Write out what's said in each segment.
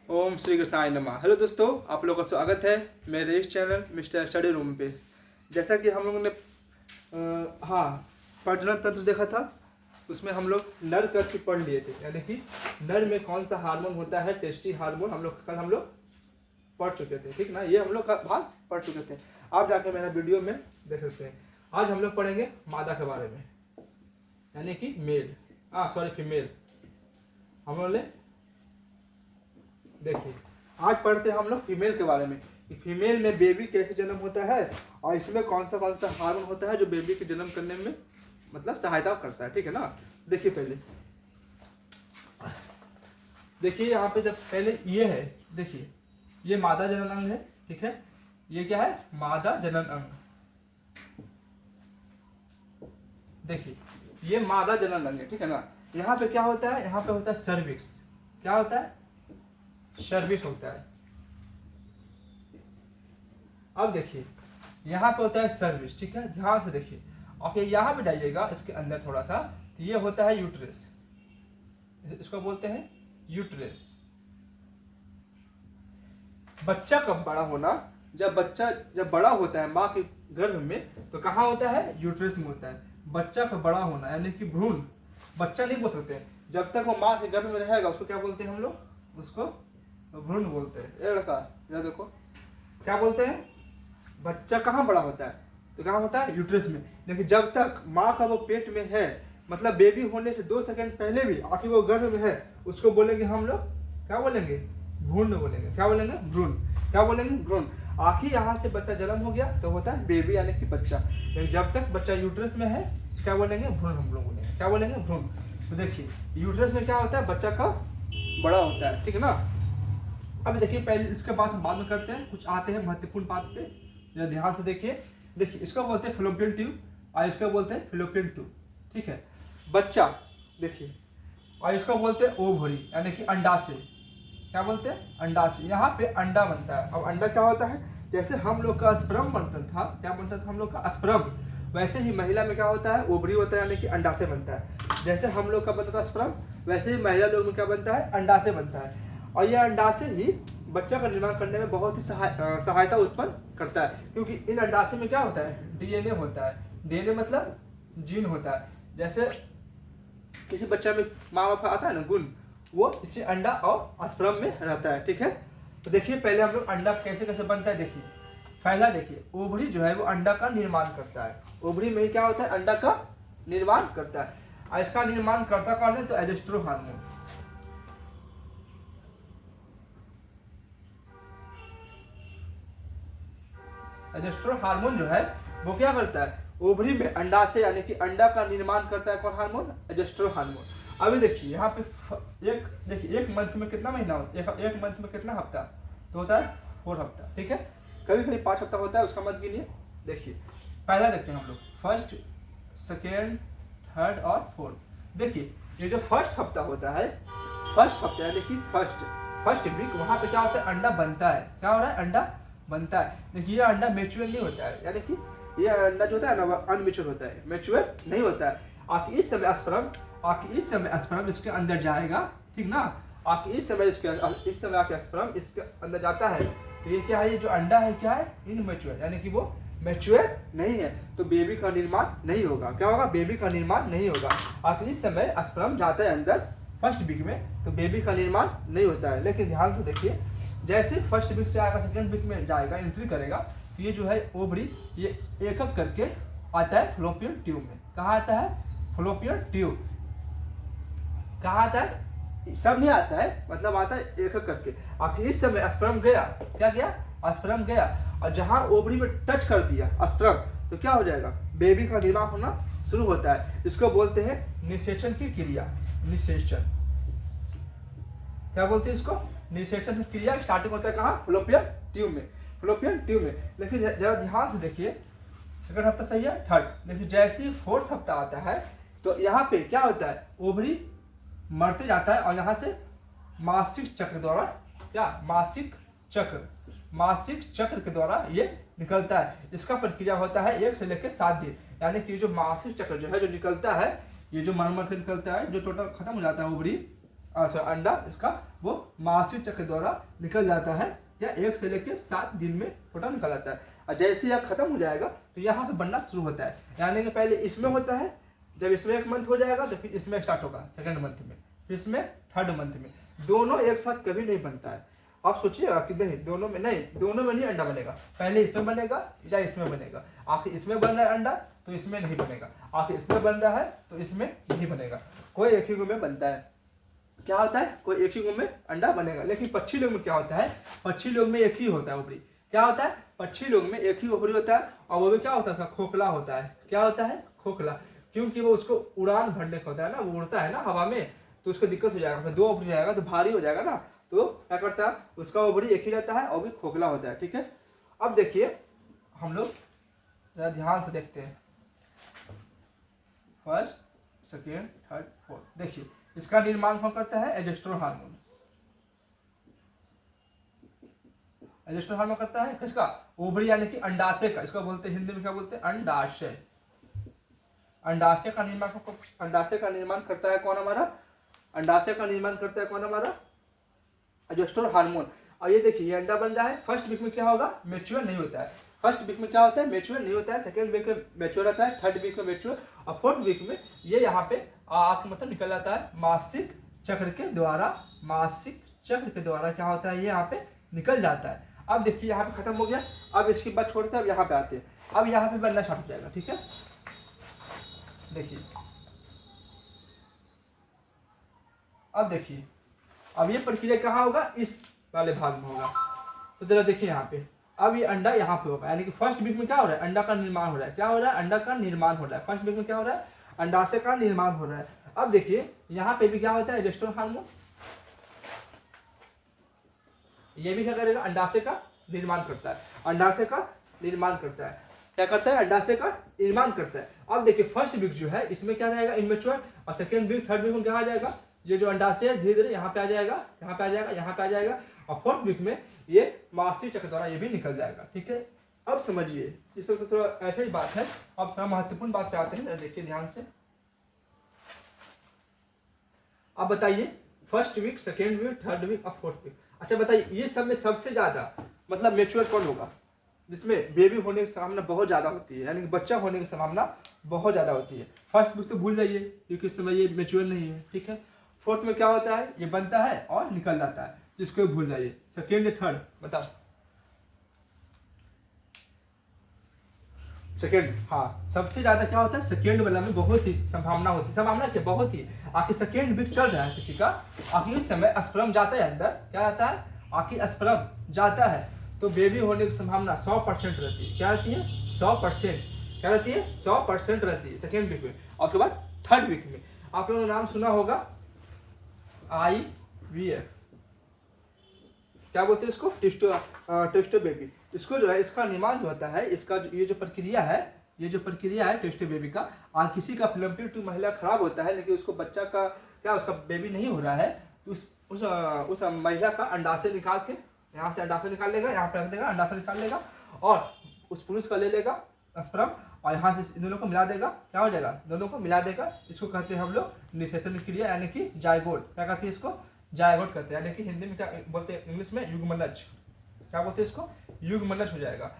ओम श्री कृष्णाय नमः। हेलो दोस्तों, आप लोगों का स्वागत है मेरे इस चैनल मिस्टर स्टडी रूम पे। जैसा कि हम लोगों ने प्रजनन तंत्र देखा था, उसमें हम लोग नर कश पढ़ लिए थे, यानी कि नर में कौन सा हार्मोन होता है, टेस्टी हार्मोन हम लोग पढ़ चुके थे, ठीक ना। ये हम लोग का भाग पढ़ चुके थे, आप जाकर मेरा वीडियो में देख सकते हैं। आज हम लोग पढ़ेंगे मादा के बारे में, यानी कि फीमेल। हम लोग देखिए, आज पढ़ते हैं हम लोग फीमेल के बारे में कि फीमेल में बेबी कैसे जन्म होता है और इसमें कौन सा हार्मोन होता है जो बेबी के जन्म करने में मतलब सहायता करता है, ठीक है ना। देखिए पहले देखिए यहाँ पे जब पहले ये है, देखिए ये मादा जनन अंग है, ठीक है। ये क्या है? मादा जनन अंग। देखिए ये मादा जनन अंग है, ठीक है ना। यहाँ पे क्या होता है? यहाँ पे होता है सर्विक्स। क्या होता है? सर्विक्स होता है। अब देखिए यहाँ पे होता है सर्विस, ठीक है, ध्यान से देखिए। और यहाँ पे जाइएगा इसके अंदर थोड़ा सा, तो ये होता है यूट्रस। इसको बोलते हैं यूट्रस। बच्चा कब बड़ा होना? जब बच्चा बड़ा होता है माँ के गर्भ में, तो कहाँ होता है? यूट्रस में होता है। बच्चा का बड़ा होना यानी कि भ्रूण, बच्चा नहीं बोल सकते, जब तक वो माँ के गर्भ में रहेगा उसको क्या बोलते हैं हम लोग? उसको भ्रूण बोलते हैं। ये लड़का जरा देखो, क्या बोलते हैं? बच्चा कहाँ बड़ा होता है? तो कहाँ होता है? यूट्रस में। लेकिन जब तक माँ का वो पेट में है, मतलब बेबी होने से 2 सेकंड पहले भी आखिर वो गर्भ में है, उसको बोलेंगे हम लोग, क्या बोलेंगे? भ्रूण बोलेंगे। क्या बोलेंगे? भ्रूण। क्या बोलेंगे? भ्रूण। आखिर यहाँ से बच्चा जन्म हो गया तो होता है बेबी यानी कि बच्चा। लेकिन जब तक बच्चा यूट्रस में है क्या बोलेंगे? भ्रूण हम लोग बोलेंगे। क्या बोलेंगे? भ्रूण। तो देखिए यूट्रस में क्या होता है? बच्चा का बड़ा होता है, ठीक है ना। अब देखिए पहले इसके बाद में करते हैं, कुछ आते हैं महत्वपूर्ण बात पे, जरा ध्यान से देखिए। देखिए इसको बोलते हैं फिलोपियन ट्यूब और इसको बोलते हैं फिलोपियन ट्यूब, ठीक है। बच्चा देखिए, और इसको बोलते हैं ओवरी यानी कि अंडाशय। क्या बोलते हैं? अंडाशय। यहाँ पे अंडा बनता है। अब अंडा क्या होता है? जैसे हम लोग का स्पर्म बनता था, क्या बनता था हम लोग का? स्पर्म। वैसे ही महिला में क्या होता है? ओवरी होता है यानी कि अंडाशय बनता है। जैसे हम लोग का बनता था स्पर्म, वैसे ही महिला लोग में क्या बनता है? अंडाशय बनता है। और यह अंडाशय ही बच्चा का निर्माण करने में बहुत ही सहायता उत्पन्न करता है, क्योंकि इन अंडाशय में क्या होता है? डीएनए होता है। डीएनए मतलब जीन होता है। जैसे किसी बच्चा में माँ बाप का आता है ना गुण, वो इसी अंडा और स्पर्म में रहता है, ठीक है। तो देखिए पहले हम लोग अंडा कैसे कैसे बनता है। देखिए पहला देखिए, ओवरी जो है वो अंडा का निर्माण करता है। ओवरी में क्या होता है? अंडा का निर्माण करता है। और इसका निर्माण करता कौन है? तो एस्ट्रोजन हार्मोन। एस्ट्रोजन हार्मोन जो है वो क्या करता है? ओवरी में अंडा से यानी कि अंडा का निर्माण करता है कौन हार्मोन? Oestrogen hormone. अभी देखिए यहाँ पे एक मंथ में कितना महीना होता है? एक मंथ में कितना हफ्ता तो होता है? 4 हफ्ता, ठीक है। कभी कभी 5 हफ्ता होता है, उसका मत गिनिए। देखिए पहला देखते हैं हम लोग, फर्स्ट, सेकेंड, थर्ड और फोर्थ। देखिए ये जो फर्स्ट हफ्ता होता है, फर्स्ट हफ्ता यानी कि फर्स्ट वीक, वहाँ पे क्या होता है? अंडा बनता है। क्या हो रहा है? अंडा बनता है। देखिए ये अंडा मेच्योर नहीं होता है, यानी कि ये अंडा जो होता है ना अनमेच्योर होता है, मेच्योर नहीं होता है। आखिर इस समय स्पर्म इसके अंदर जाएगा, ठीक ना। आखिर इस समय आके स्पर्म इसके अंदर जाता है, तो ये क्या है? ये जो अंडा है क्या है? इनमेच्योर, यानी कि वो मैच्योर नहीं है, तो बेबी का निर्माण नहीं होगा। क्या होगा? बेबी का निर्माण नहीं होगा। आखिर इस समय स्पर्म जाता है अंदर फर्स्ट वीक में, तो बेबी का निर्माण नहीं होता है। लेकिन ध्यान से देखिए, जैसे फर्स्ट वीक से आएगा सेकेंड वीक में जाएगा, एंट्री करेगा, तो ये जो है ओवरी ये एक एक करके आता है फ्लोपियन ट्यूब में। कहाँ आता है? Fallopian tube. कहाँ आता है? सब नहीं आता है, मतलब आता है एक एक करके। आखिर इस समय स्पर्म गया, क्या गया? स्पर्म गया, और जहां ओवरी में टच कर दिया स्पर्म, तो क्या हो जाएगा? बेबी का निर्माण होना शुरू होता है। इसको बोलते हैं निषेचन की क्रिया। निषेचन। क्या बोलते हैं इसको? निषेचन की क्रिया स्टार्टिंग होता है कहाँ? फ्लोपियन ट्यूब में। फ्लोपियन ट्यूब में। लेकिन जरा ध्यान से देखिए, सेकंड हफ्ता सही है, थर्ड। लेकिन जैसे ही फोर्थ हफ्ता आता है, तो यहाँ पे क्या होता है? ओवरी मरते जाता है और यहाँ से मासिक चक्र द्वारा, क्या? मासिक चक्र के द्वारा ये निकलता है। इसका प्रक्रिया होता है 1 से लेकर 7 दिन, यानी कि जो मासिक चक्र जो है जो निकलता है, ये जो मर के निकलता है, जो टोटल खत्म हो जाता है ओवरी, अच्छा अंडा इसका वो मासिक चक्र द्वारा निकल जाता है, या 1 से लेकर 7 दिन में छोटा निकल जाता है। और जैसे यह खत्म हो जाएगा तो यहाँ पे बनना शुरू होता है, यानी कि पहले इसमें होता है, जब इसमें 1 मंथ हो जाएगा तो फिर इसमें स्टार्ट होगा सेकंड मंथ में, फिर इसमें थर्ड मंथ में। दोनों एक साथ कभी नहीं बनता है। आप सोचिएगा कि नहीं दोनों में नहीं अंडा बनेगा, पहले इसमें बनेगा या इसमें बनेगा, आखिर इसमें बन रहा है अंडा तो इसमें नहीं बनेगा, आखिर इसमें बन रहा है तो इसमें नहीं बनेगा। कोई एक ही में बनता है, क्या होता है कोई एक ही में अंडा बनेगा। लेकिन पक्षी लोग में क्या होता है, पक्षी लोग में एक ही होता है ओवरी, क्या होता है पक्षी लोग में एक ही ओवरी होता है, और वो भी क्या होता है उसका खोखला होता है, क्या होता है खोखला, क्योंकि वो उसको उड़ान भरने का होता है ना, वो उड़ता है ना हवा में, तो उसको दिक्कत हो जाएगा, 2 ओवरी जाएगा तो भारी हो जाएगा ना, तो क्या करता है उसका ओवरी एक ही रहता है और भी खोखला होता है। ठीक है, अब देखिए हम लोग जरा ध्यान से देखते हैं, फर्स्ट सेकेंड थर्ड फोर्थ। देखिए इसका निर्माण कौन करता है, एजेस्ट्रोन हार्मोन। एजेस्ट्रोन हार्मोन करता है किसका, ओवरी यानी कि अंडाशय का, इसको बोलते हैं हिंदी में क्या बोलते हैं अंडाशय। अंडाशय का निर्माण करता है कौन हमारा, अंडाशय का निर्माण करता है कौन हमारा, एजेस्ट्रोन हार्मोन। और ये देखिए ये अंडा बन रहा है, फर्स्ट वीक में क्या होगा मैच्योर नहीं होता है, फर्स्ट वीक में क्या होता है मैच्योर नहीं होता है, सेकंड वीक में मैच्योर रहता है, थर्ड वीक में मैच्योर, और फोर्थ वीक में ये यहाँ पे आके मतलब निकल जाता है मासिक चक्र के द्वारा, मासिक चक्र के द्वारा क्या होता है ये यहाँ पे निकल जाता है। अब देखिए यहाँ पे खत्म हो गया, अब इसकी बात छोड़ते हैं, अब यहाँ पे आते हैं, अब यहाँ पे बनना स्टार्ट हो जाएगा। ठीक है, देखिए अब देखिए अब ये प्रक्रिया कहाँ होगा, इस वाले भाग में होगा। तो जरा देखिए यहाँ पे अब ये अंडा यहाँ पे होगा, यानी कि फर्स्ट वीक में क्या हो रहा है अंडा का निर्माण हो रहा है, क्या हो रहा है अंडा का निर्माण हो रहा है, फर्स्ट वीक में क्या हो रहा है अंडाशय का निर्माण हो रहा है। अब देखिए यहाँ पे भी क्या होता है एजेस्ट्रोन हार्मोन, ये भी क्या करेगा अंडाशय का निर्माण करता है, अंडाशय का निर्माण करता है, क्या करता है अंडाशय का निर्माण करता है। अब देखिए फर्स्ट वीक जो है इसमें क्या रहेगा इमेच्योर, और सेकंड वीक थर्ड वीक में क्या आ जाएगा, ये जो अंडाशय है धीरे धीरे यहाँ पे आ जाएगा, यहाँ पे आ जाएगा, यहाँ पे आ जाएगा, और फोर्थ वीक में ये मासिक चक्र द्वारा ये भी निकल जाएगा। ठीक है, अब समझिए इस वक्त थोड़ा ऐसा ही बात है, अब थोड़ा महत्वपूर्ण बात पे आते हैं, देखिए ध्यान से। अब बताइए first week, second week, third week और फोर्थ वीक। अच्छा बताइए ये सब में सबसे ज्यादा मतलब मेच्योर कौन होगा, जिसमें बेबी होने की संभावना बहुत ज्यादा होती है, यानी कि बच्चा होने की संभावना बहुत ज्यादा होती है। फर्स्ट वीक तो भूल जाइए क्योंकि इस समय ये मेच्योर नहीं है। ठीक है, फोर्थ में क्या होता है ये बनता है और निकल जाता है, जिसको भूल जाइए। सेकेंड थर्ड बताओ, सेकेंड हाँ सबसे ज्यादा क्या होता है सेकेंड वाला में बहुत ही संभावना होती है, संभावना क्या बहुत ही, आखिर सेकेंड वीक चल रहा है किसी का, आखिर इस समय स्पर्म जाता है अंदर, क्या आता है आखिर स्पर्म जाता है, तो बेबी होने की संभावना 100% रहती है, क्या रहती है 100%, क्या रहती है 100% रहती है सेकेंड वीक में। और उसके बाद थर्ड वीक में आप लोगों ने नाम सुना होगा IVF, क्या बोलते हैं इसको टेस्टो बेबी। इसको जो है इसका निर्माण जो होता है, इसका ये जो प्रक्रिया है टेस्टो बेबी का, आज किसी का फिलम्पिक ट्यूब महिला खराब होता है लेकिन उसको बच्चा का क्या उसका बेबी नहीं हो रहा है, तो उस महिला का अंडाशय निकाल के यहाँ से अंडाशय निकाल लेगा, यहाँ पे रख देगा, अंडाशय निकाल लेगा और उस पुरुष का ले लेगा स्पर्म और यहाँ से दोनों को मिला देगा, क्या हो जाएगा दोनों को मिला देगा। इसको कहते हैं हम लोग निषेचन क्रिया, यानी कि जायगोट, क्या कहते हैं इसको जायगोट कहते हैं, यानी कि हिंदी में क्या बोलते हैं इंग्लिश में युग्मनज, क्या बोलते हैं इसको युग्मनज हो जाएगा।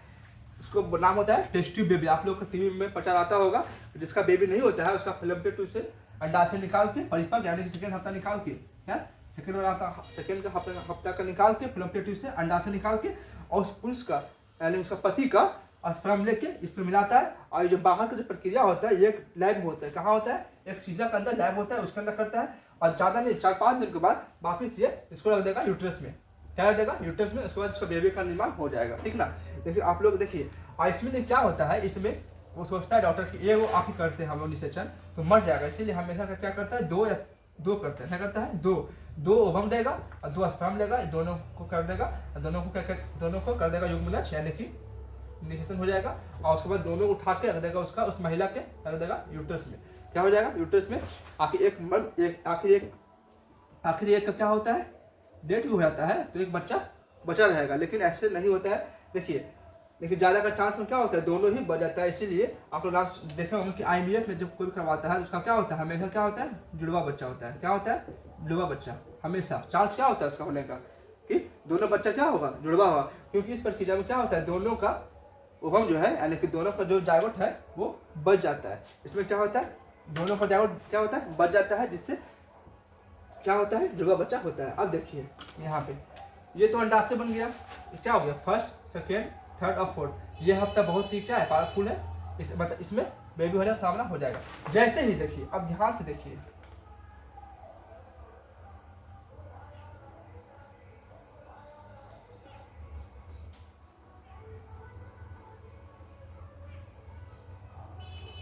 इसको नाम होता है टेस्ट ट्यूब बेबी। आप लोग को टीवी में प्रचार आता होगा, जिसका बेबी नहीं होता है उसका फिलम्पिक ट्यूब से अंडाशय निकाल के परिपक्व यानी कि सेकेंड हफ्ता निकाल के, क्या सेकेंड का हफ्ता का निकाल के फिलम्पिक ट्यूब से अंडाशय निकाल के और उस पुरुष का यानी उसका पति का स्पर्म लेके इसमें मिलाता है, और ये जो बाहर का जो प्रक्रिया होता है ये एक लैब होता है, कहाँ होता है एक शीशा के अंदर लैब होता है, उसके अंदर करता है, और ज़्यादा नहीं 4-5 दिन के बाद वापिस ये इसको रख देगा यूट्रस में, क्या रख देगा यूट्रस में, उसके बाद उसका बेबी का निर्माण हो जाएगा। ठीक ना, देखिए आप लोग देखिए, और इसमें क्या होता है, इसमें वो सोचता है डॉक्टर की ये वो आखिर करते हैं हम लोग निषेचन तो मर जाएगा, इसीलिए हमेशा क्या करता है दो करते हैं, क्या करता है दो ओवम देगा और 2 स्पर्म लेगा, दोनों को कर देगा, दोनों को कर देगा युग्मनज यानी कि निषेचन हो जाएगा, और उसके बाद दोनों उठा के रख देगा उसका उस महिला के रख देगा यूट्रस में, क्या हो जाएगा यूट्रस में। आखिर एक मर्द आखिर एक का क्या होता है डेथ भी हो जाता है तो एक बच्चा बचा रहेगा, लेकिन ऐसे नहीं होता है। देखिए लेकिन ज़्यादा का चांस में क्या होता है, दोनों ही बढ़ जाता है। इसीलिए आप लोग आप देखे होंगे कि IVF में जब कोई करवाता है उसका क्या होता है, हमेशा क्या होता है, जुड़वा बच्चा होता है। क्या होता है, जुड़वा बच्चा। हमेशा चांस क्या होता है उसका होने का कि दोनों बच्चा क्या होगा, जुड़वा होगा। क्योंकि इस प्रक्रिया में क्या होता है, दोनों का ओवम जो है यानी कि दोनों का जो जायगोट है वो बच जाता है। इसमें क्या होता है, दोनों का जायगोट क्या होता है, बच जाता है, जिससे क्या होता है, जुड़वा बच्चा होता है। अब देखिए यहाँ पे ये तो अंडाशय बन गया। क्या हो गया, फर्स्ट, सेकेंड, थर्ड और फोर्थ। ये हफ्ता बहुत ही क्या है, पावरफुल है। मतलब इसमें बेबी होने का सामना हो जाएगा। जैसे ही देखिए, अब ध्यान से देखिए,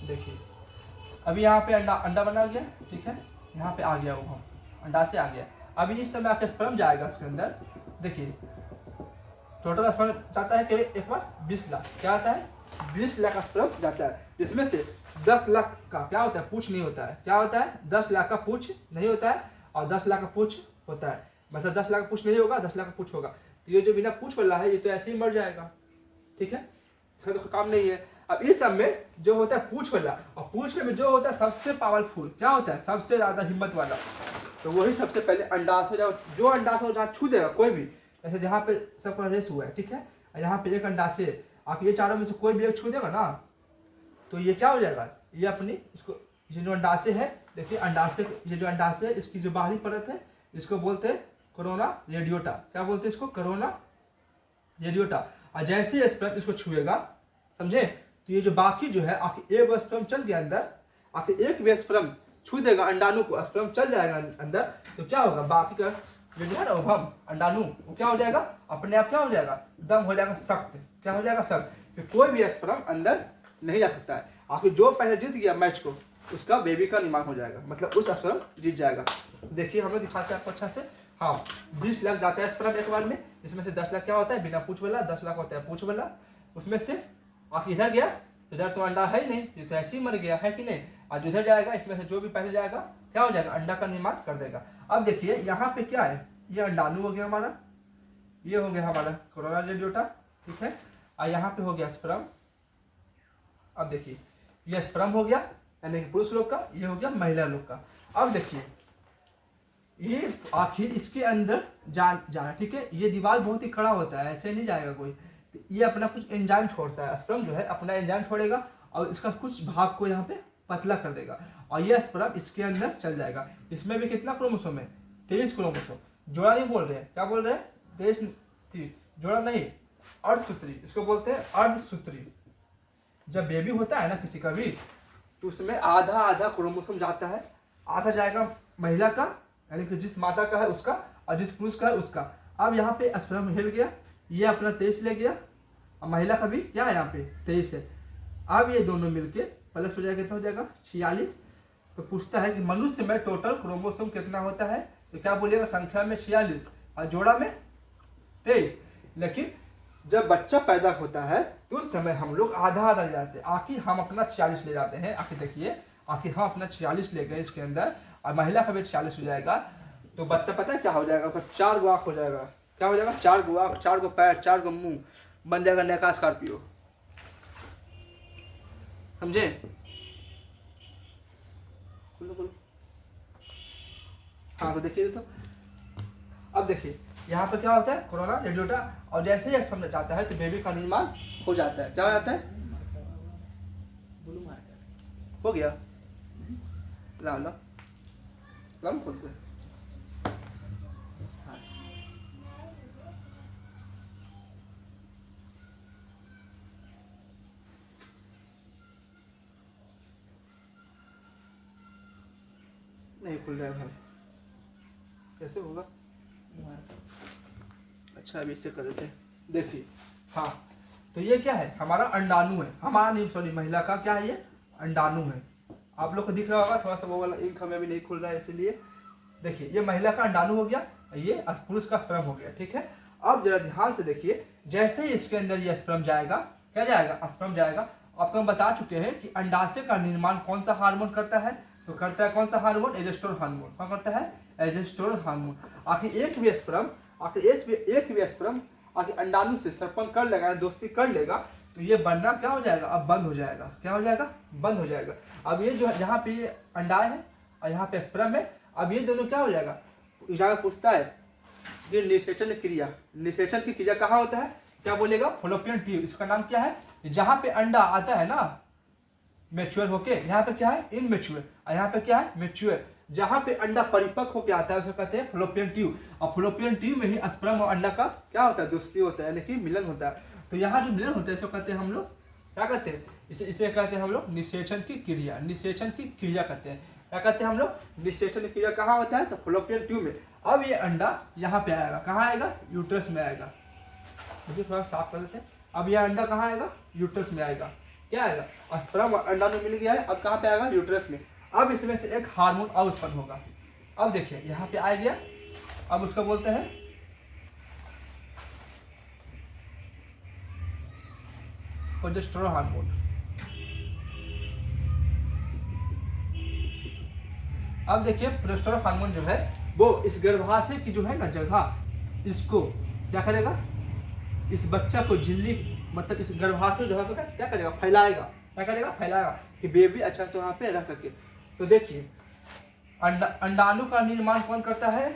देखिए अभी यहाँ पे अंडा अंडा बना गया, ठीक है, यहाँ पे आ गया वो अंडा से आ गया। अभी इस समय आपका स्पर्म जाएगा इसके अंदर। देखिए टोटल स्पर्म जाता है केवल एक बार 20 लाख। क्या आता है, 20 लाख स्पर्म जाता है, जिसमें से 10 लाख का क्या होता है, पूछ नहीं होता है। क्या होता है, 10 लाख का पूछ नहीं होता है और 10 लाख का पूछ होता है। मतलब 10 लाख का पूछ नहीं होगा, 10 लाख का पूछ होगा। तो ये जो बिना पूछ वाला है ये तो ऐसे ही मर जाएगा, ठीक है, इसका तो काम नहीं है। अब इस सब में जो होता है पूछ वाला, और पूछ में जो होता है सबसे पावरफुल क्या होता है, सबसे ज्यादा हिम्मत वाला, तो वही सबसे पहले अंडाशय जो अंडाशय जहाँ छू देगा कोई भी, जैसे जहाँ पे सबका रेस हुआ है, ठीक है, यहाँ पे एक अंडाशय आप ये चारों में से कोई भी एक छू देगा ना, तो ये क्या हो जाएगा, ये अपनी इसको ये जो अंडाशय है, देखिए अंडाशय, ये जो अंडाशय है इसकी जो बाहरी परत है इसको बोलते हैं कोरोना रेडियोटा। क्या बोलते हैं इसको, कोरोना रेडियोटा। और जैसे ये स्पर्म इसको छुएगा, समझे, तो ये जो बाकी जो है आखिर एक स्पर्म चल गया अंदर, आखिर एक भी स्पर्म छू देगा अंडाणु को, स्पर्म चल जाएगा अंदर, तो क्या होगा, बाकी का जो है ना ओवम अंडाणु वो क्या हो जाएगा, अपने आप क्या हो जाएगा, दम हो जाएगा सख्त। क्या हो जाएगा, सख्त। फिर कोई भी स्पर्म अंदर नहीं जा सकता है। आखिर जो पहले जीत गया मैच को उसका बेबी का निर्माण हो जाएगा, मतलब उस स्पर्म जीत जाएगा। देखिए हम लोग दिखाते हैं आपको अच्छा से। हाँ 20 लाख जाता है स्पर्म एक बार में, इसमें से 10 लाख क्या होता है बिना पूछ वाला, 10 लाख होता है पूछ वाला। उसमें से आखिर इधर गया तो इधर तो अंडा है ही नहीं, ये तो ऐसे ही मर गया है कि नहीं। आज उधर जाएगा, इसमें से जो भी पहले जाएगा क्या हो जाएगा, अंडा का निर्माण कर देगा। अब देखिए यहाँ पे क्या है, ये अंडाणु हो गया हमारा, ये हो गया हमारा कोरोना रेडियोटा, ठीक है, और यहाँ पे हो गया स्पर्म। अब देखिए ये स्पर्म हो गया यानी कि पुरुष लोग का, ये हो गया महिला लोग का। अब देखिए ये आखिर इसके अंदर जाना, ठीक है, ये दीवार बहुत ही कड़ा होता है, ऐसे नहीं जाएगा कोई। तो ये अपना कुछ एंजाइम छोड़ता है, स्पर्म जो है अपना एंजाइम छोड़ेगा और इसका कुछ भाग को यहाँ पे पतला कर देगा, और ये स्पर्म इसके अंदर चल जाएगा। इसमें भी कितना क्रोमोसोम है, 23 क्रोमोसोम। जोड़ा नहीं बोल रहे हैं, क्या बोल रहे हैं, 23, जोड़ा नहीं, अर्धसूत्री, इसको बोलते हैं अर्धसूत्री। जब बेबी होता है ना किसी का भी, तो उसमें आधा आधा क्रोमोसोम जाता है, आधा जाएगा महिला का यानी कि जिस माता का है उसका, और जिस पुरुष का है उसका। अब यहाँ पे स्पर्म हिल गया, ये अपना 23 ले गया, और महिला का भी क्या है यहाँ पे 23 है। अब ये दोनों मिलके प्लस हो जाएगा, कितना हो जाएगा 46। तो पूछता है कि मनुष्य में टोटल क्रोमोसोम कितना होता है, तो क्या बोलिएगा, संख्या में 46 और जोड़ा में 23। लेकिन जब बच्चा पैदा होता है तो उस समय हम लोग आधा आधा ले जाते हैं, आखिर हम अपना 46 ले जाते हैं। आखिर देखिए, आखिर हम अपना 46 ले गए इसके अंदर, और महिला का भी 46 हो जाएगा, तो बच्चा पता है क्या हो जाएगा, उसका 4 गो आँख हो जाएगा। क्या हो जाएगा, 4 गो आँख, 4 गो पैर, 4 गो मुंह, बन जाएगा नया स्कॉर्पियो, समझे। हाँ तो देखिए, तो अब देखिए यहाँ पे क्या होता है, कोरोना रेडियोटा, और जैसे ही स्पर्म जाता है तो बेबी का निर्माण हो जाता है। क्या हो जाता है, हो गया, ला ला लम खोलते हैं। नहीं खुल रहा है भाई, कैसे होगा, अच्छा अभी इससे कर देते हैं। देखिए हाँ, तो ये क्या है, हमारा अंडाणु है, हमारा नहीं सॉरी महिला का क्या है, ये अंडाणु है। आप लोग को दिख रहा होगा थोड़ा सा वो वाला इंक हमें भी नहीं खुल रहा है, इसीलिए देखिए ये महिला का अंडाणु हो गया, ये पुरुष का स्पर्म हो गया, ठीक है। अब जरा ध्यान से देखिए, जैसे ही इसके अंदर ये स्पर्म जाएगा, क्या जाएगा, स्पर्म जाएगा। आपको हम बता चुके हैं कि अंडाशय का निर्माण कौन सा हार्मोन करता है, तो करता है कौन सा हार्मोन, एजेस्ट्रोन हार्मोन। कौन करता है, एजेस्ट्रोन हार्मोन। आखिर एक भी स्पर्म आगे अंडाणु से संपर्क कर लेगा, दोस्ती कर लेगा, तो ये बनना क्या हो जाएगा, अब बंद हो जाएगा। क्या हो जाएगा, बंद हो जाएगा। अब ये जो यहाँ पे ये अंडाएं है और यहाँ पे स्पर्म है, अब ये दोनों क्या हो जाएगा, एग्जाम पूछता है ये निषेचन क्रिया, निषेचन की क्रिया कहाँ होता है, क्या बोलेगा, फॉलोपियन ट्यूब। इसका नाम क्या है, जहाँ पे अंडा आता है ना मैच्योर होके, यहाँ पे क्या है इनमेच्योर, और यहाँ पे क्या है मैच्योर। जहाँ पे अंडा परिपक्व होके आता है उसे कहते हैं फॉलोपियन ट्यूब, और फॉलोपियन ट्यूब में ही स्पर्म और अंडा का क्या होता है, दोस्ती होता है, यानी कि मिलन होता है। तो यहाँ जो मिलन होता है इसको कहते हैं हम लोग क्या कहते हैं, इसे कहते हैं हम लोग निषेचन की क्रिया, निषेचन की क्रिया कहते हैं। क्या कहते हैं हम लोग, निषेचन की क्रिया कहाँ होता है, तो फॉलोपियन ट्यूब में। अब ये अंडा यहाँ पे आएगा, कहाँ आएगा, यूट्रस में आएगा। मुझे थोड़ा साफ कर देते हैं। अब यह अंडा कहाँ आएगा, यूट्रस में आएगा। क्या आएगा, स्पर्म अंडा में मिल गया है, अब कहाँ पे आएगा, यूट्रस में। अब इसमें से एक हार्मोन और उत्पन्न होगा। अब देखिए यहाँ पे आ गया, अब उसका बोलते हैं प्रोजेस्टेरोन हार्मोन। अब देखिए प्रोजेस्टेरोन हार्मोन जो है वो इस गर्भाशय की जो है ना जगह, इसको क्या करेगा, इस बच्चा को झिल्ली मतलब इस गर्भाशय जगह को क्या करेगा, फैलाएगा। क्या करेगा, फैलाएगा, कि बेबी अच्छा से वहां पे रह सके। तो देखिए अंडाणु का निर्माण कौन करता है,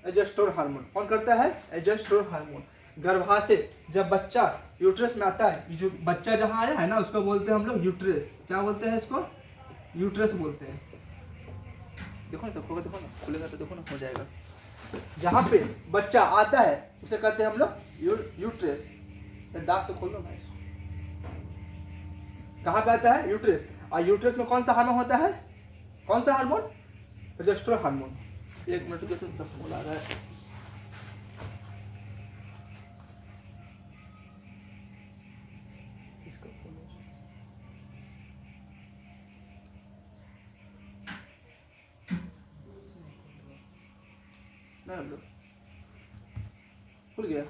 एजेस्ट्रोन हार्मोन। कौन करता है, एजेस्ट्रोन हार्मोन। गर्भाशय जब बच्चा यूट्रस में आता है, जो बच्चा जहाँ आया है ना उसको बोलते हैं हम लोग यूट्रस। क्या बोलते हैं इसको, यूट्रस बोलते हैं। देखो ना, सबको देखो ना, खुलेगा तो देखो ना, हो जाएगा। जहाँ पे बच्चा आता है उसे कहते हैं हम लोग यूट्रस। दांत से खोलो भाई। कहाँ पे आता है, यूट्रस। और यूट्रस में कौन सा हार्मोन होता है, कौन सा हार्मोन, प्रोजेस्टेरोन हार्मोन। एक मिनट देखो, तो फोन आ रहा है। इसका फोन खुल गया।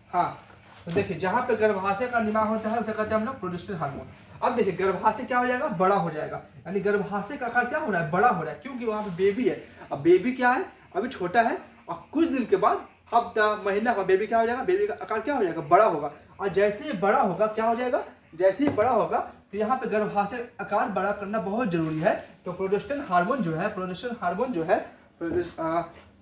हाँ, तो देखिए जहाँ पे गर्भाशय का निर्माण होता है उसे कहते हैं हम लोग प्रोजेस्टेरोन हार्मोन। अब देखिए गर्भाशय क्या हो जाएगा, बड़ा हो जाएगा, यानी गर्भाशय का आकार क्या हो रहा है, बड़ा हो रहा है, क्योंकि वहाँ पे बेबी है। अब बेबी क्या है, अभी छोटा है, और कुछ दिन के बाद हफ्ता महीना का बेबी क्या हो जाएगा, बेबी का आकार क्या हो जाएगा, बड़ा होगा। और जैसे ही बड़ा होगा क्या हो जाएगा, जैसे ही बड़ा होगा तो यहाँ पे गर्भाशय आकार बड़ा करना बहुत जरूरी है। तो प्रोजेस्टेरोन हार्मोन जो है, प्रोजेस्टेरोन हार्मोन जो है,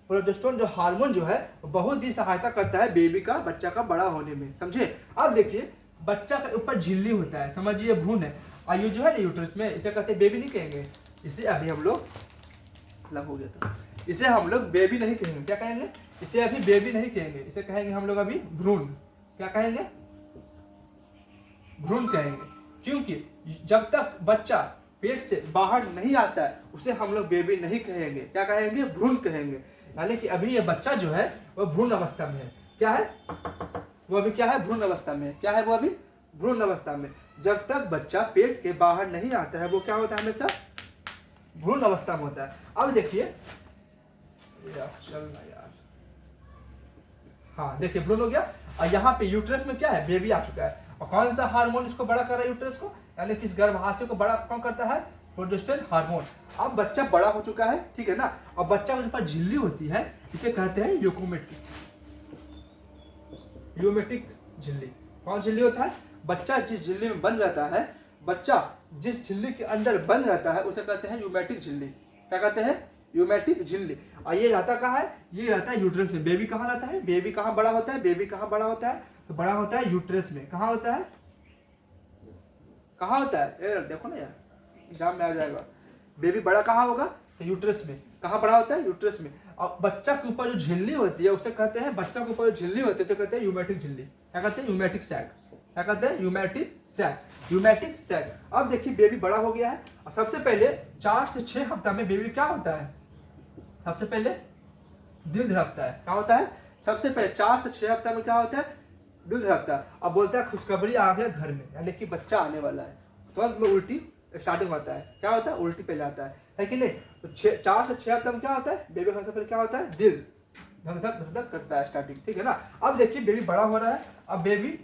प्रोजेस्टेरोन जो हार्मोन जो है बहुत ही सहायता करता है बेबी का, बच्चा का बड़ा होने में, समझे। अब देखिए बच्चा के ऊपर झिल्ली होता है, समझिए भ्रूण है, और ये जो है ना यूट्रस में, इसे कहते हैं बेबी नहीं कहेंगे, इसे अभी हम लोग लग हो गया था, इसे हम लोग बेबी नहीं कहेंगे। क्या कहेंगे, इसे अभी बेबी नहीं कहेंगे, इसे कहेंगे हम लोग अभी भ्रूण। क्या कहेंगे, भ्रूण कहेंगे, क्योंकि जब तक बच्चा पेट से बाहर नहीं आता है उसे हम लोग बेबी नहीं कहेंगे। क्या कहेंगे, भ्रूण कहेंगे। यानी कि अभी ये बच्चा जो है वो भ्रूण अवस्था में है। क्या है, वो अभी क्या है, भ्रूण अवस्था में है। क्या है, वो अभी भ्रूण अवस्था में। जब तक बच्चा पेट के बाहर नहीं आता है वो क्या होता है, हमेशा भ्रूण अवस्था में होता है। अब देखिए चलना यार, हाँ देखिए भ्रूण हो गया, और यहाँ पे यूट्रस में क्या है, बेबी आ चुका है। और कौन सा हार्मोन इसको बड़ा कर रहा है, यूट्रस को, यानी कि इस गर्भाशय को बड़ा कौन करता है, प्रोजेस्टेरोन हार्मोन। अब बच्चा बड़ा हो चुका है, ठीक है ना। और बच्चा के ऊपर झिल्ली होती है, इसे कहते हैं यूकोमेटिक, यूमेटिक झिल्ली। कौन झिल्ली होता है, बच्चा जिस झिल्ली में बंद रहता है, बच्चा जिस झिल्ली के अंदर बंद रहता है उसे कहते हैं यूमेटिक झिल्ली। क्या कहते हैं, यूमेटिक झिल्ली। और ये रहता कहाँ है, ये रहता है यूट्रस में। बेबी कहाँ रहता है, बेबी कहाँ बड़ा होता है, बेबी कहाँ बड़ा होता है, तो बड़ा होता है यूट्रस में। कहाँ होता है, कहाँ होता है, देखो ना यार एग्जाम में आ जाएगा। बेबी बड़ा कहाँ होगा, तो यूट्रस में। कहाँ बड़ा होता है, यूट्रस में। और बच्चा के ऊपर जो झिल्ली होती है उसे कहते हैं, बच्चा के ऊपर जो झिल्ली होती है उसे कहते हैं यूमेटिक झिल्ली। क्या कहते हैं, यूमेटिक सैक। क्या कहते हैं, यूमेटिक सैक, यूमेटिक सैक। अब देखिए बेबी बड़ा हो गया है, और सबसे पहले 4 से 6 हफ्ता में बेबी क्या होता है, सबसे पहले दिल धड़कता है। क्या होता है, सबसे पहले 4 से 6 हफ्ता में क्या होता है, दिल धड़कता है। अब बोलता है खुशखबरी आ गया घर में, यानी कि बच्चा आने वाला है। तुरंत में उल्टी स्टार्टिंग होता है। क्या होता है, उल्टी पहले आता है कि नहीं। तो 4 से 6 हफ्ता में क्या होता है, बेबी का सबसे पहले क्या होता है, दिल धक धक धक धक करता है स्टार्टिंग, ठीक है ना। अब देखिए बेबी बड़ा हो रहा है, अब बेबी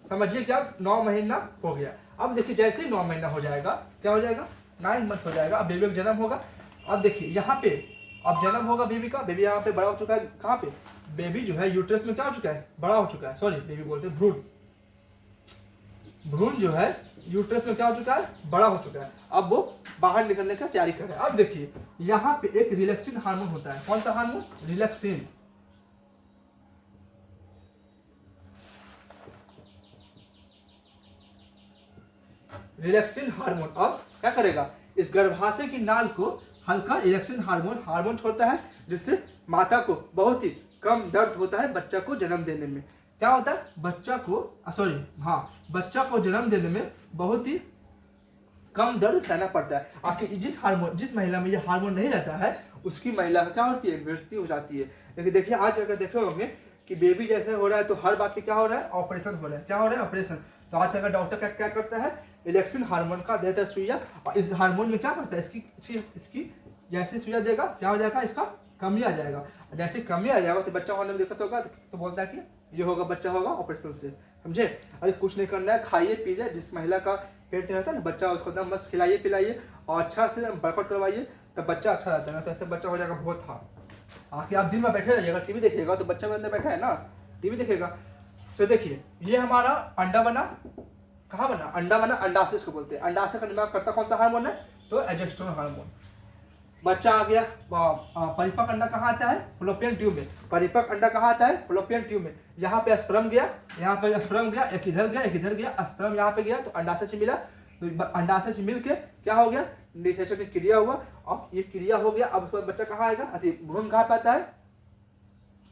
समझिए क्या 9 महीना हो गया। अब देखिए जैसे ही 9 महीना हो जाएगा क्या हो जाएगा, 9 मंथ हो जाएगा। अब बेबी का जन्म होगा। अब देखिए यहाँ पे अब जन्म होगा बेबी का, बेबी यहाँ पे बड़ा हो चुका है, कहाँ पे, बेबी जो है यूट्रस में क्या हो चुका है, बड़ा हो चुका है, सॉरी बेबी बोलते हैं भ्रूण, भ्रूण जो है यूट्रस में क्या हो चुका है, बड़ा हो चुका है। अब वो बाहर निकलने का तैयारी कर रहा है। अब देखिए यहाँ पे एक रिलैक्सिन हार्मोन होता है, कौन सा हार्मोन, रिलैक्सिन। रिलैक्सिन हार्मोन अब क्या करेगा, इस गर्भाशय की नाल को हल्का रिलैक्सिन हार्मोन छोड़ता है, जिससे माता को बहुत ही कम दर्द होता है बच्चा को जन्म देने में। क्या होता है, बच्चा को बच्चा को जन्म देने में बहुत ही कम दर्द सहना पड़ता है। आखिर जिस महिला में ये हार्मोन नहीं रहता है उसकी महिला क्या होती है, मृत्यु हो जाती है। लेकिन देखिए आज अगर देखे होंगे कि बेबी जैसे हो रहा है तो हर बात पे क्या हो रहा है, ऑपरेशन हो रहा है। क्या हो रहा है, ऑपरेशन। तो आज अगर डॉक्टर क्या करता है, रिलैक्सिन हार्मोन का देता है सुइया, और इस हार्मोन में क्या करता है, इसकी जैसे सुइया देगा क्या हो जाएगा, इसका कमी आ जाएगा। जैसे कमी आ जाएगा तो बच्चा होने में दिक्कत होगा, तो बोलता है कि ये होगा, बच्चा होगा ऑपरेशन से, समझे। अरे कुछ नहीं करना है, खाइए पीजिए, जिस महिला का पेट नहीं रहता ना बच्चा, उसको एकदम मस्त खिलाइए पिलाइए और अच्छा से वर्कआउट करवाइए, तब बच्चा अच्छा रहता है ना। तो ऐसे बच्चा हो जाएगा बहुत। हाँ आखिर आप दिन में बैठे रहिएगा, टीवी देखिएगा तो बच्चा में अंदर बैठा है ना, टीवी देखेगा। तो देखिए ये हमारा अंडा बना, कहाँ बना, अंडा बना, अंडाशय को बोलते हैं। अंडाशय का निर्माण करता कौन सा हार्मोन है, तो एजेस्ट्रोन हार्मोन। बच्चा आ गया, परिपक्व अंडा कहाँ आता है, फलोपियन ट्यूब में। परिपक्व अंडा कहाँ आता है, फलोपियन ट्यूब में। यहाँ पे स्पर्म गया, यहाँ पे स्पर्म गया, एक इधर गया एक इधर गया, स्पर्म यहाँ पे गया तो अंडाशय से मिला, तो अंडाशय से मिलके क्या हो गया, निषेचन की क्रिया हुआ। अब ये क्रिया हो गया, अब उसके बाद बच्चा कहाँ आएगा, भ्रूण कहाँ पे आता है,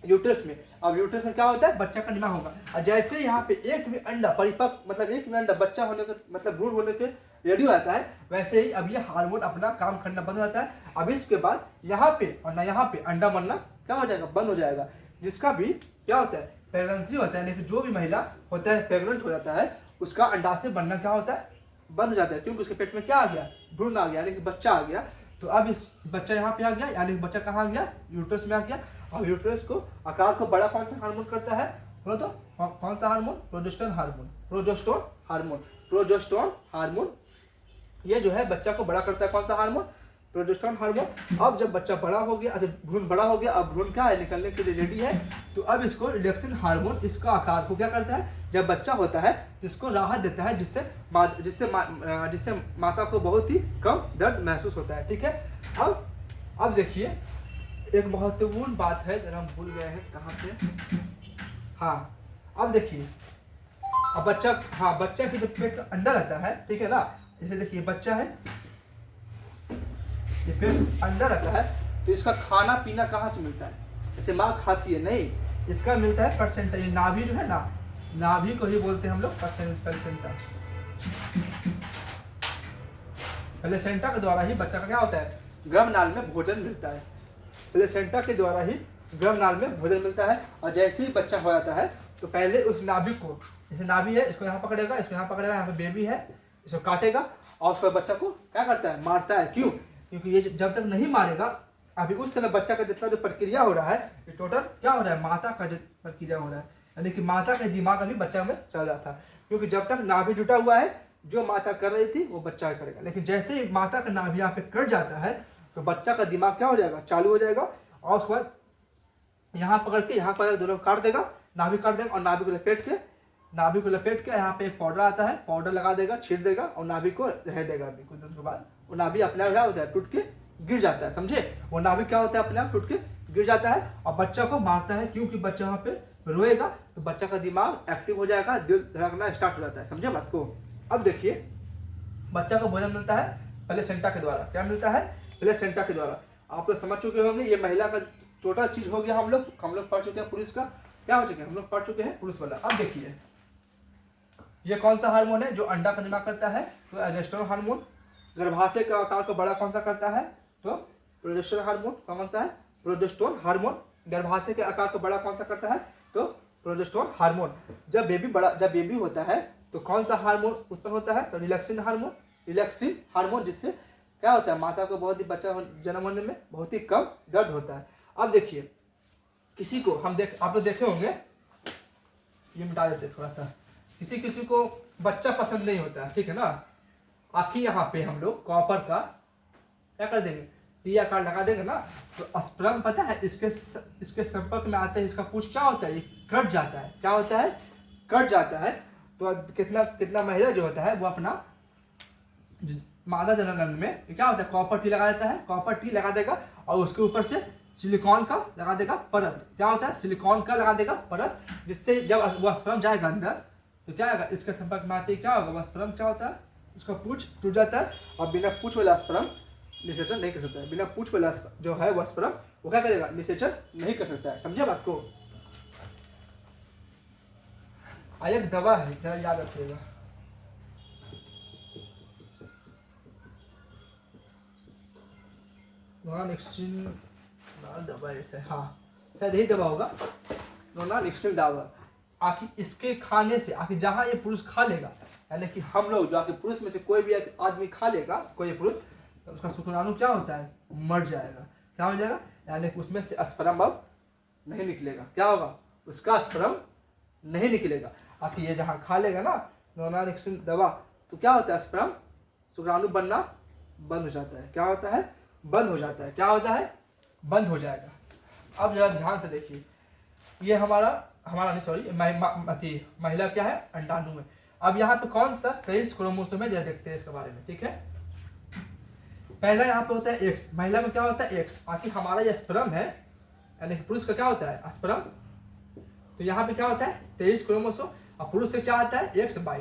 यूट्रस में। अब यूट्रस में क्या होता है, बच्चा का निर्माण होगा। और जैसे यहाँ पे एक भी अंडा परिपक्व, मतलब एक भी अंडा बच्चा होने के मतलब भ्रूण होने के रेडी हो जाता है, वैसे ही अब ये हार्मोन अपना काम करना बंद हो जाता है। अब इसके बाद यहाँ पे और ना यहाँ पे अंडा बनना क्या हो जाएगा, बंद हो जाएगा। जिसका भी क्या होता है, प्रेगनेंसी होता है, लेकिन जो भी महिला होता है प्रेग्नेंट हो जाता है, उसका अंडाशय बनना क्या होता है, बंद हो जाता है, क्योंकि उसके पेट में क्या आ गया, भ्रूण आ गया, यानी कि बच्चा आ गया। तो अब इस बच्चा यहाँ पे आ गया, यानी कि बच्चा कहाँ आ गया, यूट्रस में आ गया। और यूट्रस को आकार को बड़ा कौन सा हार्मोन करता है, बोलो तो कौन सा hormone, progesterone hormone. Progesterone hormone, progesterone hormone ये जो है बच्चा को बड़ा करता है, कौन सा हार्मोन, प्रोजेस्टेरोन हार्मोन। अब जब बच्चा बड़ा हो गया, भ्रूण बड़ा हो गया, अब भ्रूण क्या है, निकलने के लिए रेडी है, तो अब इसको रिडक्शन हार्मोन इसका आकार को क्या करता है, जब बच्चा होता है इसको राहत देता है, जिससे माता को बहुत ही कम दर्द महसूस होता है। ठीक है। अब देखिए एक महत्वपूर्ण बात है, जरा हम भूल गए हैं कहाँ पे, हाँ अब देखिए, अब बच्चा के जब पेट अंदर रहता है, ठीक है ना, जैसे देखिए बच्चा है, ये पेट अंदर रहता है, तो इसका खाना पीना कहाँ से मिलता है, जैसे माँ खाती है, नहीं, इसका मिलता है परसेंटा। ये नाभि जो है ना, नाभि को ही बोलते हैं हम लोग प्लेसेंटा। प्लेसेंटा के द्वारा ही बच्चा का क्या होता है, गर्भनाल में भोजन मिलता है। प्लेसेंटा के द्वारा ही गर्भनाल में भोजन मिलता है। और जैसे ही बच्चा हो जाता है तो पहले उस नाभि को, जैसे नाभि है, इसको यहाँ पकड़ेगा, इसको यहाँ पकड़ेगा, यहाँ पे बेबी है, इसको काटेगा और उसके बच्चा को क्या करता है, मारता है। क्यों, क्योंकि ये जब तक नहीं मारेगा, अभी उस समय बच्चा का जितना जो प्रक्रिया हो रहा है, ये टोटल क्या हो रहा है, माता का जो प्रक्रिया हो रहा है, यानी कि माता का दिमाग अभी बच्चा में चल रहा था। क्योंकि जब तक नाभि जुटा हुआ है, जो माता कर रही थी वो बच्चा करेगा। लेकिन जैसे ही माता का नाभि यहाँ पे कट जाता है तो बच्चा का दिमाग क्या हो जाएगा, चालू हो जाएगा। और उसके बाद यहाँ पकड़ के यहाँ पर दोनों काट देगा, नाभि काट देगा, और नाभि को लपेट के यहाँ पे एक पाउडर आता है, पाउडर लगा देगा, छीट देगा और नाभि को रह देगा। अभी कुछ दिन के बाद वो नाभि अपने आप क्या होता है, टूट के गिर जाता है, समझे। वो नाभि क्या होता है, अपने आप टूट के गिर जाता है और बच्चा को मारता है। क्योंकि बच्चा वहाँ पे रोएगा तो बच्चा का दिमाग एक्टिव हो जाएगा, दिल धड़कना स्टार्ट हो जाता है, समझे बात को। अब देखिए बच्चा को भोजन मिलता है प्लेसेंटा के द्वारा। क्या मिलता है, प्लेसेंटा के द्वारा। आप लोग समझ चुके होंगे, ये महिला का टोटल चीज हो गया। हम लोग पढ़ चुके हैं पुरुष का, क्या हो चुके हैं, हम लोग पढ़ चुके हैं पुरुष वाला। अब देखिए ये कौन सा हार्मोन है जो अंडा का निर्माण करता है, तो एजेस्ट्रोन हार्मोन। गर्भाशय का आकार को बड़ा कौन सा करता है, तो प्रोजेस्टेरोन हार्मोन। कौन करता है, प्रोजेस्टेरोन हार्मोन। गर्भाशय के आकार को बड़ा कौन सा करता है, तो प्रोजेस्टेरोन हार्मोन। जब बेबी होता है तो कौन सा हार्मोन उत्पन्न होता है, तो रिलैक्सिन हार्मोन। रिलैक्सिन हार्मोन, जिससे क्या होता है, माता को बहुत ही बच्चा जन्म होने में बहुत ही कम दर्द होता है। अब देखिए किसी को आप लोग देखे होंगे, ये मिटा देते थोड़ा सा, किसी को बच्चा पसंद नहीं होता है, ठीक है ना। आखिर यहाँ पे हम लोग कॉपर का क्या कर देंगे, टी आकार लगा देंगे ना तो स्पर्म पता है इसके संपर्क में आते हैं, इसका पूंछ क्या होता है, ये कट जाता है। क्या होता है, कट जाता है। तो कितना महिला जो होता है वो अपना मादा जनन अंग में क्या होता है, कॉपर टी लगा देता है, कॉपर टी लगा देगा और उसके ऊपर से सिलिकॉन का लगा देगा परत। क्या होता है, सिलिकॉन का लगा देगा परत, जिससे जब वो स्पर्म जाएगा अंदर तो क्या होगा, इसके संपर्क में आते ही क्या होगा, वो स्पर्म क्या होता है, उसका पूंछ टूट जाता है और बिना पूंछ वाला स्पर्म निषेचन नहीं कर सकता है। बिना पूंछ वाला जो है वो स्पर्म वो क्या करेगा, निषेचन नहीं कर सकता है। समझे बात को। एक दवा है, जरा याद रखिएगा, नॉन-एक्सटिंग दवा ऐसे, हाँ शायद यही दवा होगा, नॉन-एक्सटिंग दवा। आखिर इसके खाने से, आखिर जहाँ ये पुरुष खा लेगा, यानी कि हम लोग जो आखिर पुरुष में से कोई भी आदमी खा लेगा, कोई पुरुष, तो उसका शुक्राणु क्या होता है, मर जाएगा। क्या हो जाएगा, यानी कि उसमें से स्पर्म अब नहीं निकलेगा। क्या होगा, उसका स्पर्म नहीं निकलेगा। आखिर ये जहाँ खा लेगा ना नॉन-एक्सटिंग दवा, तो क्या होता है, स्पर्म शुक्राणु बनना बंद हो जाता है। क्या होता है, बंद हो जाता है। क्या होता है, बंद हो जाएगा। अब जरा ध्यान से देखिए, ये हमारा नहीं सॉरी महिला क्या है, अंडाणु है। अब यहाँ पे कौन सा 23 क्रोमोसोम है, जरा देखते हैं इसके बारे में। ठीक है, पहला यहाँ पे होता है एक्स, महिला में क्या होता है एक्स। आखिर हमारा ये स्पर्म है, यानी कि पुरुष का क्या होता है स्पर्म, तो यहाँ पे क्या होता है 23 क्रोमोसोम, और पुरुष से क्या आता है एक्स वाई।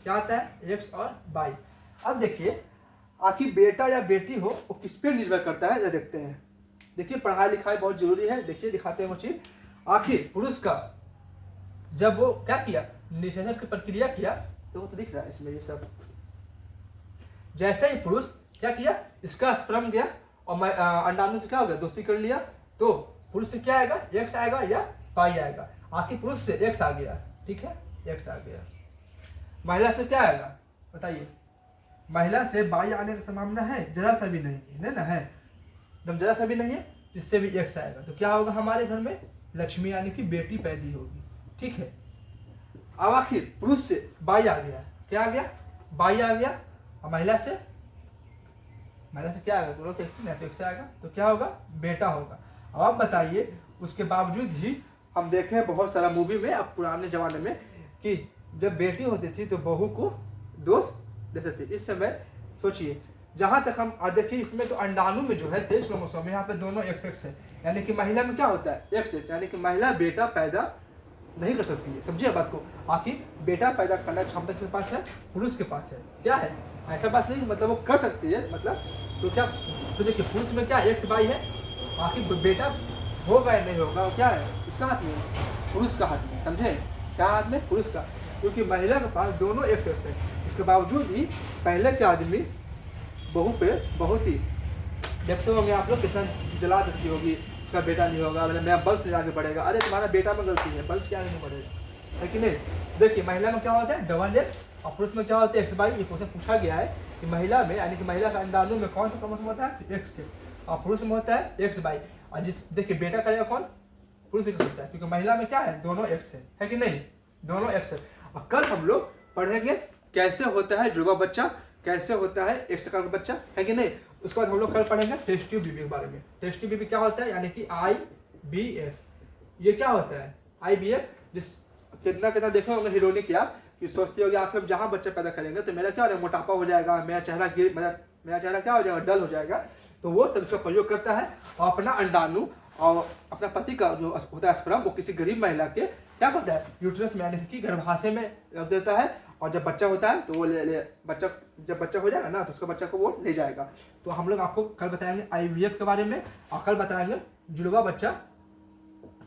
क्या आता है, एक्स और वाई। अब देखिए, आखिर बेटा या बेटी हो वो किस पे निर्भर करता है, जरा देखते हैं। देखिए, पढ़ाई लिखाई बहुत जरूरी है। देखिए, दिखाते हैं वो चीज। आखिर पुरुष का जब वो क्या किया, निषेचन की प्रक्रिया किया, तो वो तो दिख रहा है इसमें ये सब। जैसे ही पुरुष क्या किया, इसका स्पर्म गया और अंडाणु से क्या हो गया, दोस्ती कर लिया, तो पुरुष से क्या आएगा, एक्स आएगा या वाई आएगा। आखिर पुरुष से एक्स आ गया, ठीक है, एक्स आ गया। महिला से क्या आएगा बताइए, महिला से वाई आने की संभावना है, जरा सा भी नहीं है ना, है एकदम जरा सा भी नहीं है, जिससे भी एक्स आएगा। तो क्या होगा, हमारे घर में लक्ष्मी यानी कि बेटी पैदा होगी। ठीक है, अब आखिर पुरुष से वाई आ गया, क्या आ गया, वाई आ गया, और महिला से क्या आएगा, दोनों तो एक्स है, तो एक्स आएगा, तो क्या होगा, बेटा होगा। अब आप बताइए, उसके बावजूद ही हम देखे बहुत सारा मूवी में, अब पुराने जमाने में, कि जब बेटी होती थी तो बहू को दोष देते थे। इस समय सोचिए, जहां तक हम देखिए, इसमें तो अंडाणु में जो है 23 क्रोमोसोम, यहाँ पे दोनों एक्स एक्स है, यानी कि महिला में क्या होता है एक्स एक्स, यानी कि महिला बेटा पैदा नहीं कर सकती है। समझिए बात को। आखिर बेटा पैदा करने की क्षमता किसके पास है, पुरुष के पास है। क्या है, ऐसा बात नहीं, मतलब वो कर सकती है, मतलब तो क्या, तो देखिए पुरुष में क्या एक्स वाई है, आखिर बेटा होगा या नहीं होगा, वो क्या है, इसका हाथ में, पुरुष का हाथ में। समझे, क्या हाथ में, पुरुष का, क्योंकि महिला के पास दोनों एक्स एक्स है। इसके बावजूद ही पहले के आदमी बहू पे बहुत ही, देखते होंगे आप लोग, कितना जला देती होगी, उसका बेटा नहीं होगा, मतलब मेरा वंश से आगे बढ़ेगा। अरे तुम्हारा बेटा में गलती है, वंश क्या नहीं बढ़ेगा, है कि नहीं। देखिए, महिला में क्या होता है डबल एक्स, और पुरुष में क्या होता है एक्स वाई। ये क्वेश्चन पूछा गया है कि महिला में, यानी कि महिला का अंडाणु में कौन सा क्रोमोसोम होता है, एक्स एक्स, और पुरुष में होता है एक्स वाई। और जिस देखिए, बेटा करेगा कौन, पुरुष कर सकता है, क्योंकि महिला में क्या है, दोनों एक्स है कि नहीं, दोनों एक्स है। और कल हम लोग पढ़ेंगे कैसे होता है जुड़वा बच्चा, कैसे होता है एक्स का बच्चा, है कि नहीं। उसके बाद हम लोग कल पढ़ेंगे टेस्ट ट्यूब बेबी के बारे में। टेस्ट ट्यूब बेबी क्या होता है, यानी कि IVF। ये क्या होता है IVF, जिस कितना देखे होंगे हीरोइनिक क्या, कि सोचती होगी आप जहाँ बच्चा पैदा करेंगे तो मेरा क्या हो, मोटापा हो जाएगा, मेरा चेहरा क्या हो जाएगा, डल हो जाएगा। तो वो सब इसका प्रयोग करता है, और अपना अंडाणु और अपना पति का जो होता है स्पर्म, वो किसी गरीब महिला के क्या करता है, यूट्रस में, यानी कि गर्भाशय में रख देता है। और जब बच्चा होता है तो वो जब बच्चा हो जाएगा ना, तो उसका बच्चा को वो ले जाएगा। तो हम लोग आपको कल बताएंगे IVF के बारे में, और कल बताएंगे जुड़वा बच्चा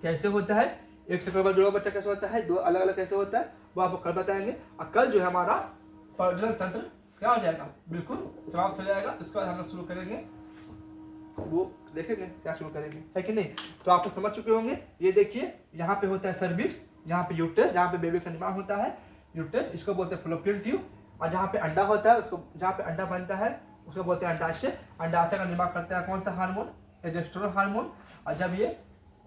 कैसे होता है, एक से कई बार जुड़वा बच्चा कैसे होता है, दो अलग अलग कैसे होता है, वो आपको कल बताएंगे। और कल जो है हमारा प्रजनन तंत्र क्या हो जाएगा, बिल्कुल समाप्त हो जाएगा। इसके बाद हम लोग शुरू करेंगे, वो देखेंगे क्या शुरू करेंगे, है कि नहीं। तो आप समझ चुके होंगे। ये देखिए, यहाँ पे होता है सर्विक्स, यहाँ पे यूट्रस, जहाँ पे बेबी का निर्माण होता है, यूट्रस इसको बोलते हैं फलोपियन ट्यूब। और जहाँ पे अंडा होता है, उसको जहाँ पे अंडा बनता है उसको बोलते हैं अंडाशय। अंडाशय का निर्माण करता है कौन सा हार्मोन, प्रोजेस्टेरोन हार्मोन। और जब ये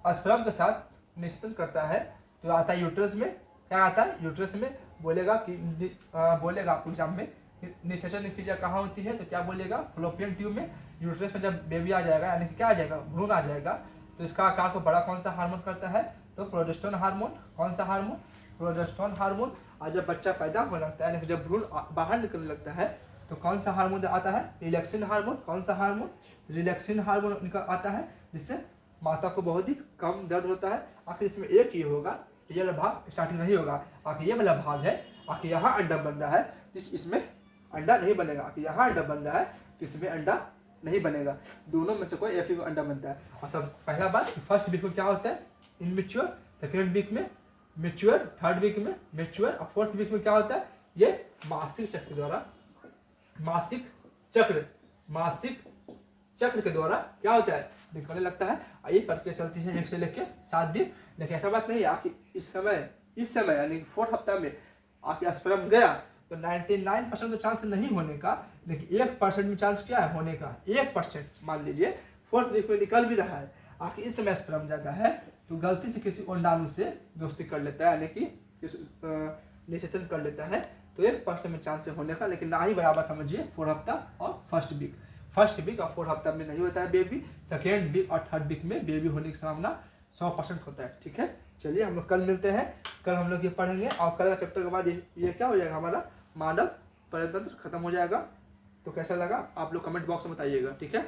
स्पर्म के साथ निषेचन करता है तो आता है यूट्रस में, क्या आता है यूट्रस में, बोलेगा आपको एग्जाम में निषेचन क्रिया कहाँ होती है, तो क्या बोलिएगा, फ्लोपियन ट्यूब में। यूट्रस में जब बेबी आ जाएगा यानी कि क्या आ जाएगा, भ्रूण आ जाएगा, तो इसका आकार को बड़ा कौन सा हार्मोन करता है, तो प्रोजेस्टेरोन हार्मोन। कौन सा हार्मोन, प्रोजेस्टेरोन हार्मोन। और जब बच्चा पैदा होने लगता है यानी कि जब भ्रूण बाहर निकलने लगता है तो कौन सा हार्मोन आता है, रिलैक्सिन हार्मोन। कौन सा हार्मोन, रिलैक्सिन हार्मोन निकल आता है, जिससे माता को बहुत ही कम दर्द होता है। आखिर इसमें एक ये होगा, ये वाला भाग स्टार्टिंग नहीं होगा, आखिर ये वाला भाग है, आखिर यहाँ अंडा बन रहा है, इसमें अंडा नहीं बनेगा। आखिर यहाँ अंडा बन रहा है, इसमें अंडा नहीं बनेगा। दोनों में से कोई एक ही अंडा बनता है। और सब पहला बात, फर्स्ट वीक में क्या होता है, इनमेच्योर, सेकेंड वीक में मेच्योर, थर्ड वीक में मेच्योर, और फोर्थ वीक में क्या होता है, ये मासिक चक्र द्वारा, मासिक चक्र के द्वारा क्या होता है, निकलने लगता है। और ये प्रक्रिया चलती है 1 से लेकर 7 दिन। लेकिन ऐसा बात नहीं है कि इस समय यानी 4th हफ्ता में आके स्पर्म गया तो 99% तो चांस नहीं होने का, लेकिन 1% में चांस क्या है होने का, 1%। मान लीजिए 4th वीक में निकल भी रहा है, आखिर इस समय स्पर्म जाता है तो गलती से किसी अंडाणु से दोस्ती कर लेता है यानी कि निषेचन कर लेता है, तो 1% में चांस होने का, लेकिन ना ही बराबर समझिए 4 हफ्ता और फर्स्ट वीक और 4 हफ्ता में नहीं होता है बेबी। सेकेंड वीक और थर्ड वीक में बेबी होने की संभावना 100% होता है। ठीक है, चलिए हम लोग कल मिलते हैं। कल हम लोग ये पढ़ेंगे और कल का चैप्टर के बाद ये क्या हो जाएगा, हमारा मानव परतंत्र खत्म हो जाएगा। तो कैसा लगा आप लोग कमेंट बॉक्स में बताइएगा। ठीक है।